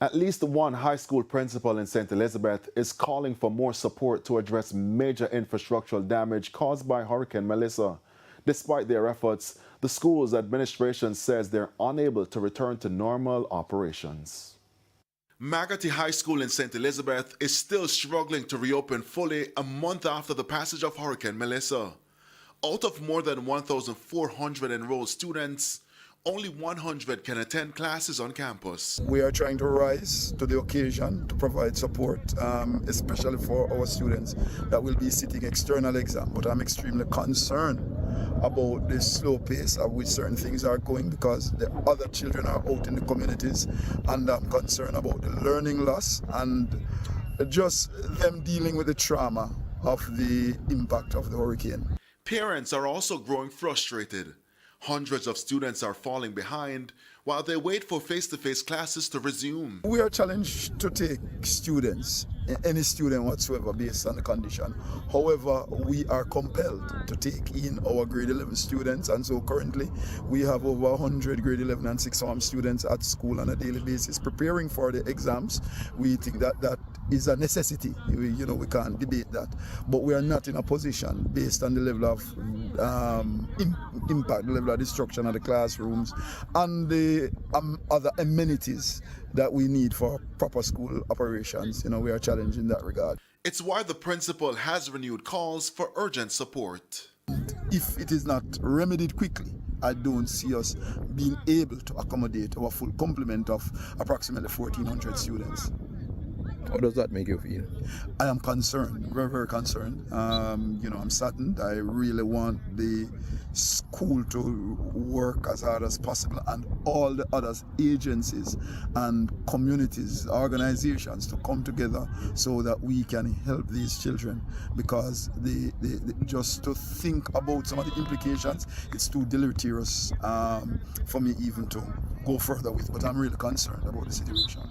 At least one high school principal in St. Elizabeth is calling for more support to address major infrastructural damage caused by Hurricane Melissa. Despite their efforts, the school's administration says they're unable to return to normal operations. Maggotty High School in St. Elizabeth is still struggling to reopen fully a month after the passage of Hurricane Melissa. Out of more than 1,400 enrolled students, only 100 can attend classes on campus. We are trying to rise to the occasion to provide support, especially for our students that will be sitting external exam. But I'm extremely concerned about the slow pace at which certain things are going, because the other children are out in the communities, and I'm concerned about the learning loss and just them dealing with the trauma of the impact of the hurricane. Parents are also growing frustrated. Hundreds of students are falling behind while they wait for face-to-face classes to resume. We are challenged to take students, any student whatsoever, based on the condition. However, we are compelled to take in our grade 11 students, and so currently we have over 100 grade 11 and 6th form students at school on a daily basis preparing for the exams. We think that that is a necessity. We can't debate that, but we are not in a position, based on the level of impact, the level of destruction of the classrooms and the other amenities that we need for proper school operations. We are challenged in that regard. It's why the principal has renewed calls for urgent support. If it is not remedied quickly, I don't see us being able to accommodate our full complement of approximately 1,400 students. How does that make you feel? I am concerned, very, very concerned. I'm saddened. I really want the school to work as hard as possible, and all the other agencies and communities, organizations to come together so that we can help these children, because they just to think about some of the implications, it's too deleterious for me even to go further with. But I'm really concerned about the situation.